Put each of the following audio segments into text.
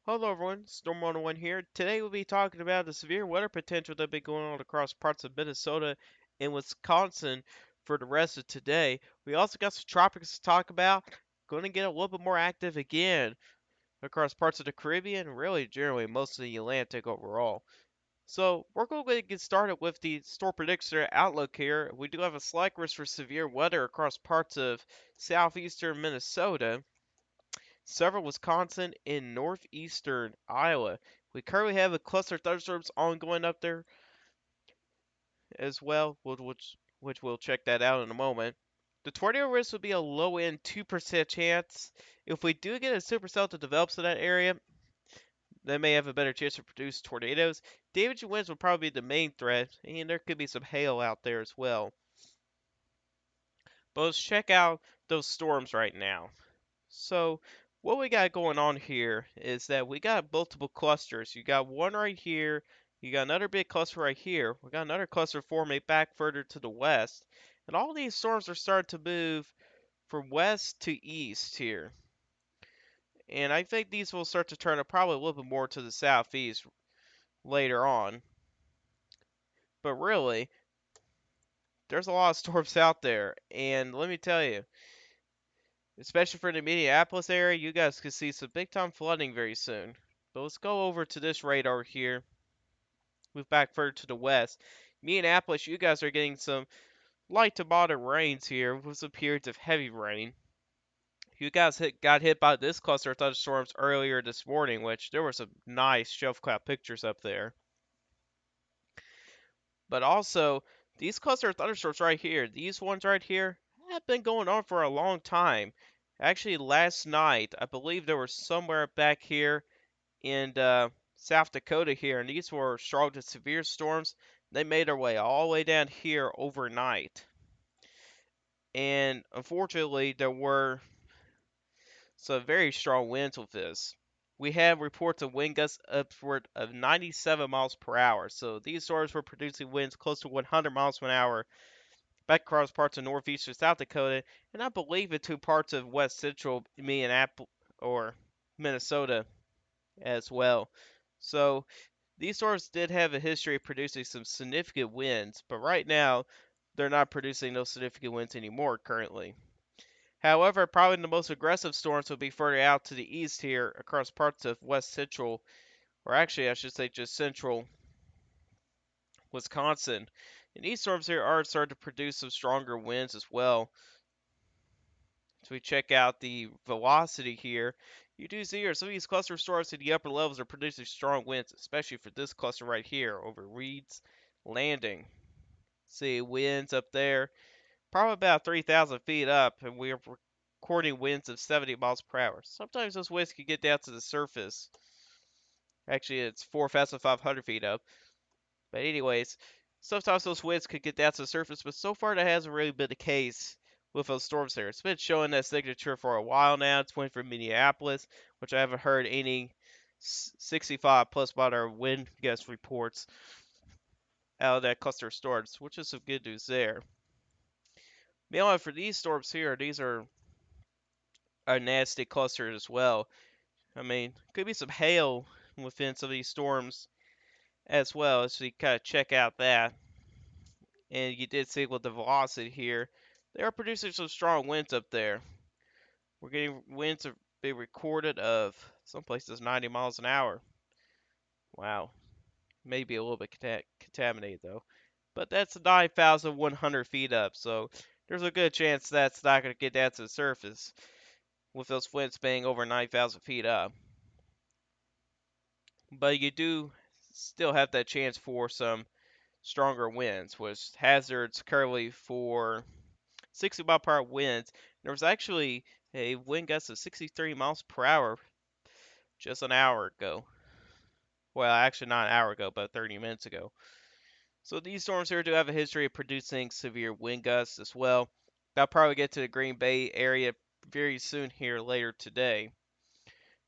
Hello everyone, Storm 101 here. Today we'll be talking about the severe weather potential that be going on across parts of Minnesota and Wisconsin for the rest of today. We also got some tropics to talk about. Going to get a little bit more active again across parts of the Caribbean, really generally most of the Atlantic overall. So we're going to get started with the storm prediction outlook here. We do have a slight risk for severe weather across parts of southeastern Minnesota, several Wisconsin, and northeastern Iowa. We currently have a cluster of thunderstorms ongoing up there as well, which we'll check that out in a moment. The tornado risk would be a low end 2% chance. If we do get a supercell that develops in that area, they may have a better chance to produce tornadoes. Damaging winds would probably be the main threat, and there could be some hail out there as well. But let's check out those storms right now. So what we got going on here is that we got multiple clusters. You got one right here. You got another big cluster right here. We got another cluster forming back further to the west. And all these storms are starting to move from west to east here. And I think these will start to turn up probably a little bit more to the southeast later on. But really, there's a lot of storms out there. And let me tell you, especially for the Minneapolis area, you guys could see some big time flooding very soon. But let's go over to this radar here. Move back further to the west. Minneapolis, you guys are getting some light to moderate rains here with some periods of heavy rain. You guys got hit by this cluster of thunderstorms earlier this morning, which there were some nice shelf cloud pictures up there. But also, these cluster of thunderstorms right here, these ones right here, have been going on for a long time. Actually, last night, I believe there were somewhere back here in South Dakota here, and these were strong to severe storms. They made their way all the way down here overnight. And unfortunately, there were some very strong winds with this. We have reports of wind gusts upward of 97 miles per hour. So these storms were producing winds close to 100 miles per hour back across parts of northeastern South Dakota, and I believe into parts of west central Minneapolis or Minnesota as well. So these storms did have a history of producing some significant winds, but right now they're not producing those significant winds anymore currently. However, probably the most aggressive storms will be further out to the east here across parts of west central, or actually I should say just central Wisconsin. And these storms here are starting to produce some stronger winds as well. So we check out the velocity here. You do see here some of these cluster storms in the upper levels are producing strong winds, especially for this cluster right here over Reed's Landing. See winds up there, probably about 3,000 feet up, and we're recording winds of 70 miles per hour. Sometimes those winds can get down to the surface. Actually, it's 4,500 feet up. But anyways, sometimes those winds could get down to the surface, but so far that hasn't really been the case with those storms there. It's been showing that signature for a while now. It's went from Minneapolis, which I haven't heard any 65 plus moderate wind gust reports out of that cluster of storms, which is some good news there. Meanwhile, for these storms here, these are a nasty cluster as well. I mean, could be some hail within some of these storms as well, so you kind of check out that. And you did see with the velocity here, they are producing some strong winds up there. We're getting winds to be recorded of some places 90 miles an hour. Wow, maybe a little bit contaminated though. But that's 9,100 feet up, so there's a good chance that's not going to get down to the surface with those winds being over 9,000 feet up. But you do still have that chance for some stronger winds, which hazards currently for 60 mile per hour winds. There was actually a wind gust of 63 miles per hour just an hour ago. Well, actually, not an hour ago, but 30 minutes ago. So these storms here do have a history of producing severe wind gusts as well. That'll probably get to the Green Bay area very soon here later today.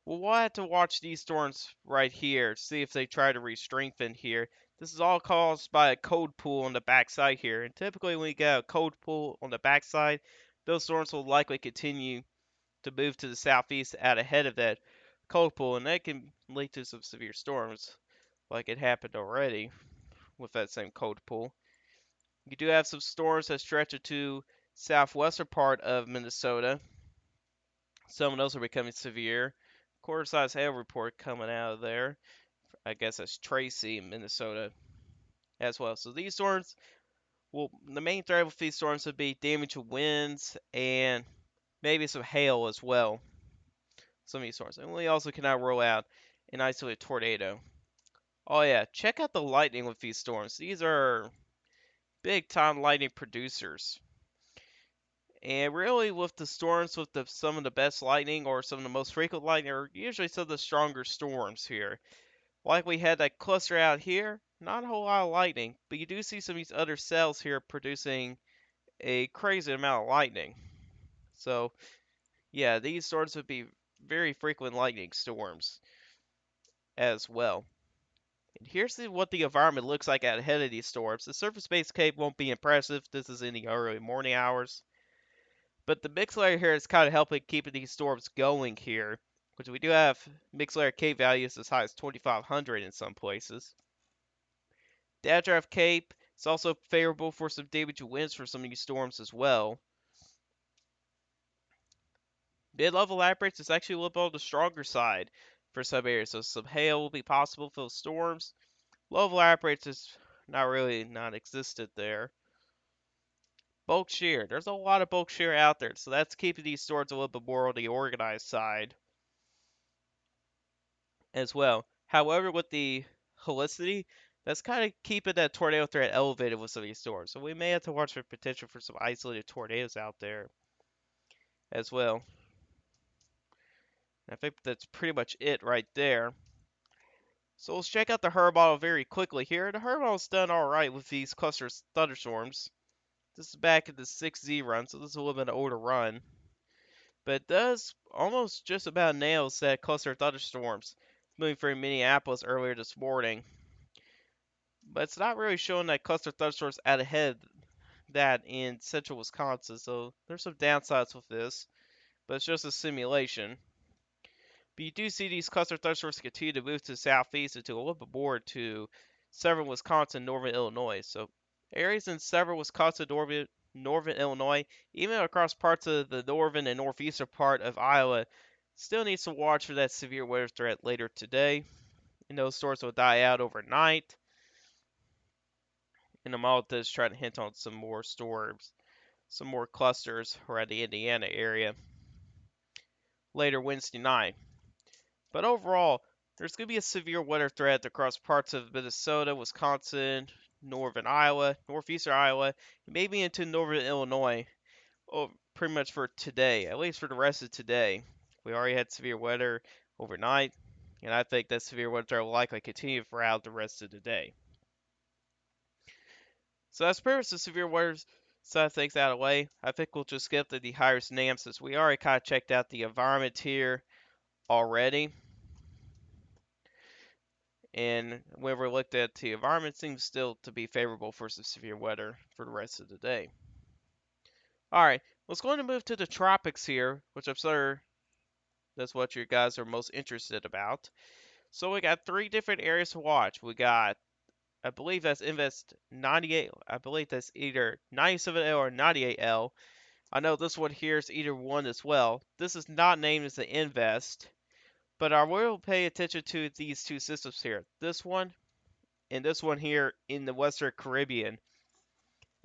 Well, we'll have to watch these storms right here, see if they try to re-strengthen here. This is all caused by a cold pool on the backside here. And typically when you get a cold pool on the backside, those storms will likely continue to move to the southeast out ahead of that cold pool, and that can lead to some severe storms, like it happened already with that same cold pool. You do have some storms that stretch into southwestern part of Minnesota. Some of those are becoming severe. Quarter-size hail report coming out of there. I guess that's Tracy, Minnesota, as well. So these storms, well, the main threat with these storms would be damage to winds and maybe some hail as well. Some of these storms, and we also cannot rule out an isolated tornado. Oh yeah, check out the lightning with these storms. These are big time lightning producers. And really, with the storms with some of the best lightning or some of the most frequent lightning are usually some of the stronger storms here. Like we had that cluster out here, not a whole lot of lightning, but you do see some of these other cells here producing a crazy amount of lightning. So, yeah, these storms would be very frequent lightning storms as well. And here's what the environment looks like ahead of these storms. The surface-based cape won't be impressive. This is in the early morning hours. But the mixed layer here is kind of helping keeping these storms going here, which we do have mixed layer Cape values as high as 2,500 in some places. Downdraft Cape is also favorable for some damage winds for some of these storms as well. Mid-level average is actually a little bit on the stronger side for some areas, so some hail will be possible for those storms. Low-level average is not existent there. Bulk shear. There's a lot of bulk shear out there, so that's keeping these storms a little bit more on the organized side as well. However, with the helicity, that's kind of keeping that tornado threat elevated with some of these storms. So we may have to watch for potential for some isolated tornadoes out there as well. I think that's pretty much it right there. So let's check out the HERB model very quickly here. The HERB model's done alright with these cluster thunderstorms. This is back in the 6Z run, so this is a little bit of an older run. But it does almost just about nails that cluster thunderstorms moving from Minneapolis earlier this morning. But it's not really showing that cluster thunderstorms out ahead that in central Wisconsin, so there's some downsides with this, but it's just a simulation. But you do see these cluster thunderstorms continue to move to the southeast and to a little bit more to southern Wisconsin, northern Illinois. So areas in southern Wisconsin, northern Illinois, even across parts of the northern and northeastern part of Iowa, still needs to watch for that severe weather threat later today. And those storms will die out overnight. And the model does try to hint on some more storms, some more clusters around the Indiana area later Wednesday night. But overall, there's going to be a severe weather threat across parts of Minnesota, Wisconsin, northern Iowa, northeastern Iowa, maybe into northern Illinois, pretty much for today, at least for the rest of today. We already had severe weather overnight, and I think that severe weather threat will likely continue throughout the rest of the day. So that's pretty much the severe weather side of things out of the way. I think we'll just skip to the highest names since we already kind of checked out the environment here already. And when we looked at the environment, seems still to be favorable for some severe weather for the rest of the day. Alright, let's go ahead and move to the tropics here, which I'm sure that's what you guys are most interested about. So we got 3 different areas to watch. We got, I believe that's Invest 98. I believe that's either 97L or 98L. I know this one here is either one as well. This is not named as the Invest, but I will pay attention to these 2 systems here. This one and this one here in the Western Caribbean.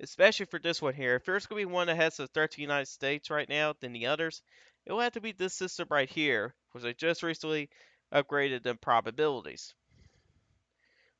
Especially for this one here. If there's going to be one that has the 13 United States right now than the others, it will have to be this system right here, which I just recently upgraded the probabilities.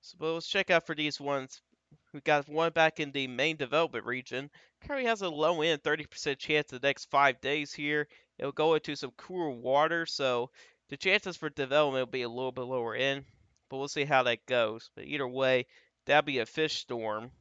So let's check out for these ones. We got one back in the main development region. Currently has a low end 30% chance the next 5 days here. It'll go into some cooler water, so the chances for development will be a little bit lower in. But we'll see how that goes. But either way, that'll be a fish storm.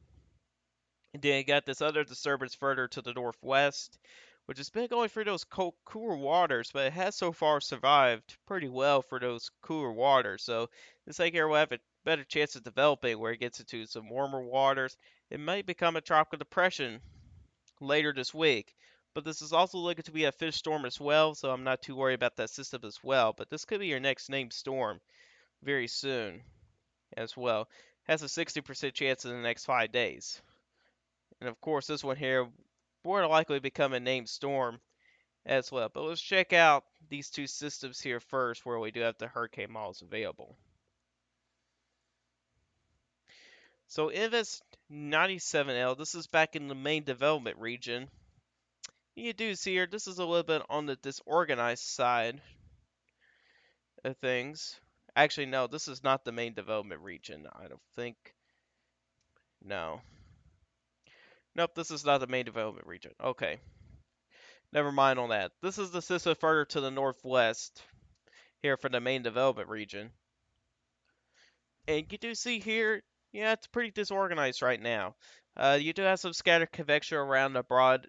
And then you got this other disturbance further to the northwest, which has been going through those cold, cooler waters, but it has so far survived pretty well for those cooler waters. So this lake here will have a better chance of developing where it gets into some warmer waters. It might become a tropical depression later this week. But this is also looking to be a fish storm as well, so I'm not too worried about that system as well. But this could be your next named storm very soon as well. Has a 60% chance in the next 5 days. And of course, this one here more likely become a named storm as well. But let's check out these two systems here first where we do have the hurricane models available. So Invest 97L, this is back in the main development region. You do see here, this is a little bit on the disorganized side of things. Actually, no, this is not the main development region. I don't think. No. Nope, this is not the main development region. Okay. Never mind on that. This is the system further to the northwest here for the main development region. And you do see here, yeah, it's pretty disorganized right now. You do have some scattered convection around a broad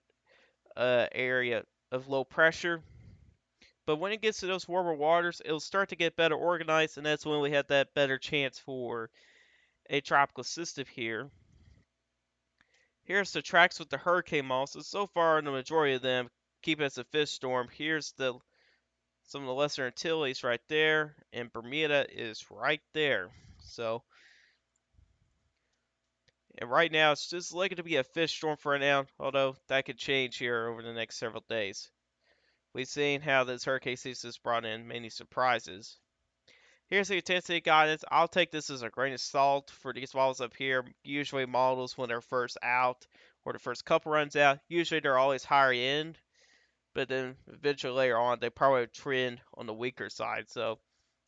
area of low pressure. But when it gets to those warmer waters, it'll start to get better organized, and that's when we have that better chance for a tropical system here. Here's the tracks with the hurricane models. So far, the majority of them keep it as a fish storm. Here's some of the lesser Antilles right there, and Bermuda is right there. So, and right now, it's just looking to be a fish storm for now, although that could change here over the next several days. We've seen how this hurricane season has brought in many surprises. Here's the intensity guidance. I'll take this as a grain of salt for these models up here. Usually models when they're first out or the first couple runs out, usually they're always higher end, but then eventually later on they probably trend on the weaker side. So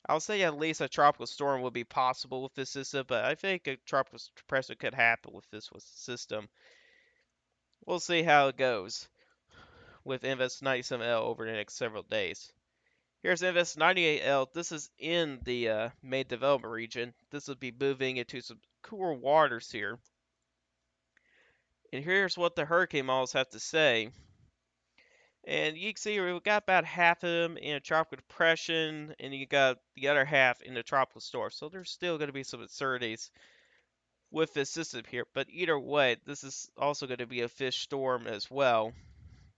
I'll say at least a tropical storm would be possible with this system, but I think a tropical depression could happen with this system. We'll see how it goes with Invest 97L over the next several days. Here's Invest 98L. This is in the main development region. This will be moving into some cooler waters here. And here's what the hurricane models have to say. And you can see we've got about half of them in a tropical depression, and you got the other half in the tropical storm. So there's still going to be some absurdities with this system here. But either way, this is also going to be a fish storm as well,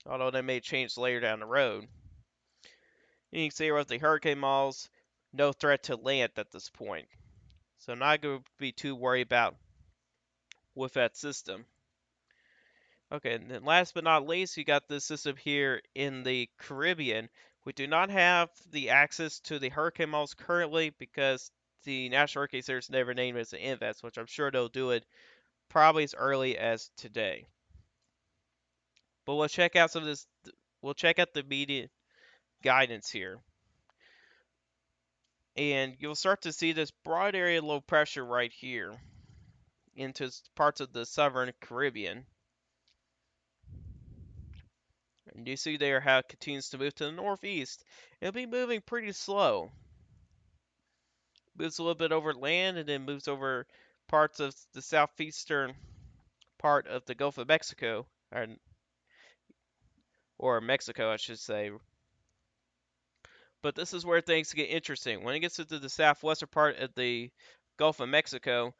although they may change later down the road. And you can see here with the hurricane models, no threat to land at this point. So not going to be too worried about with that system. Okay, and then last but not least, you got this system here in the Caribbean. We do not have the access to the hurricane models currently because the National Hurricane Center never named it as an invest, which I'm sure they'll do it probably as early as today. But we'll check out some of this. We'll check out the media guidance here. And you'll start to see this broad area low pressure right here into parts of the southern Caribbean. And you see there how it continues to move to the northeast. It'll be moving pretty slow. Moves a little bit over land and then moves over parts of the southeastern part of the Gulf of Mexico, or Mexico, I should say. But this is where things get interesting. When it gets into the southwestern part of the Gulf of Mexico,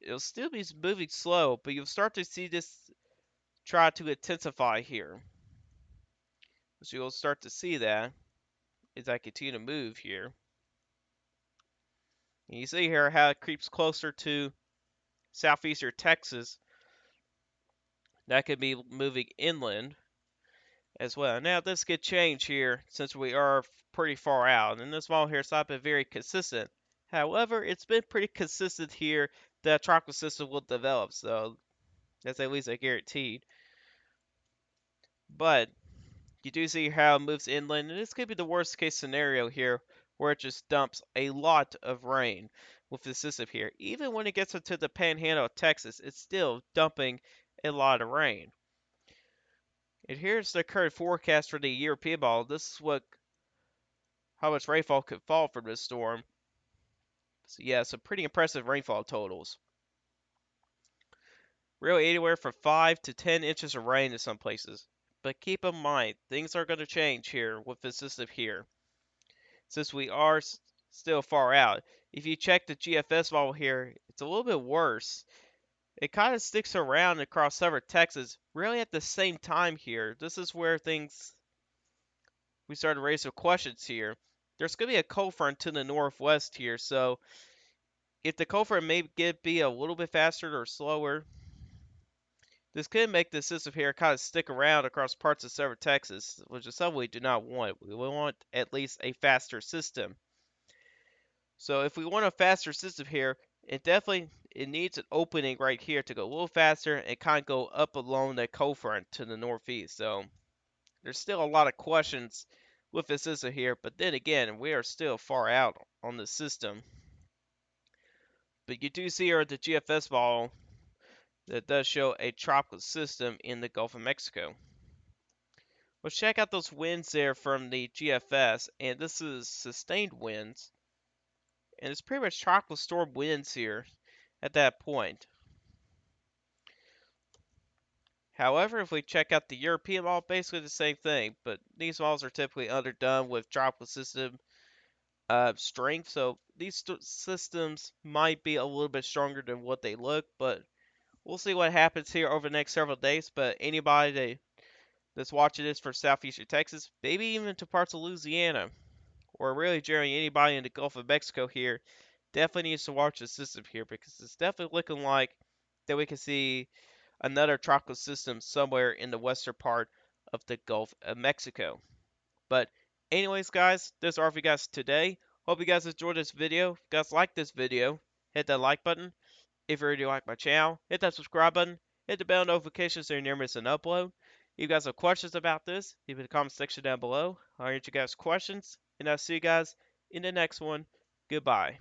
it'll still be moving slow, but you'll start to see this try to intensify here. So you'll start to see that as I continue to move here. And you see here how it creeps closer to southeastern Texas. That could be moving inland as well. Now this could change here since we are pretty far out. And this model here has not been very consistent. However, it's been pretty consistent here that a tropical system will develop. So that's at least a guaranteed. But you do see how it moves inland, and this could be the worst case scenario here, where it just dumps a lot of rain with the system here. Even when it gets into the panhandle of Texas, it's still dumping a lot of rain. And here's the current forecast for the European ball. This is how much rainfall could fall from this storm. So yeah, some pretty impressive rainfall totals. Really anywhere from 5 to 10 inches of rain in some places. But keep in mind, things are going to change here with the system here, since we are still far out. If you check the GFS model here, it's a little bit worse. It kind of sticks around across several Texas, really at the same time here. This is where things we started to raise some questions here. There's going to be a cold front to the northwest here, so if the cold front may be a little bit faster or slower, this could make the system here kind of stick around across parts of Southern Texas, which is something we do not want. We want at least a faster system. So if we want a faster system here, it needs an opening right here to go a little faster and kind of go up along that cold front to the northeast. So there's still a lot of questions with the system here, but then again, we are still far out on the system. But you do see here at the GFS model that does show a tropical system in the Gulf of Mexico. Let's check out those winds there from the GFS, and this is sustained winds, and it's pretty much tropical storm winds here at that point. However, if we check out the European model, basically the same thing, but these models are typically underdone with tropical system strength, so these systems might be a little bit stronger than what they look, but we'll see what happens here over the next several days. But anybody that's watching this for southeastern Texas, maybe even to parts of Louisiana, or really generally anybody in the Gulf of Mexico here, definitely needs to watch the system here because it's definitely looking like that we can see another tropical system somewhere in the western part of the Gulf of Mexico. But anyways, guys, this is our for you guys today. Hope you guys enjoyed this video. If you guys like this video, hit that like button. If you already like my channel, hit that subscribe button. Hit the bell notifications so you never miss an upload. If you guys have questions about this, leave it in the comment section down below. I'll answer you guys' questions, and I'll see you guys in the next one. Goodbye.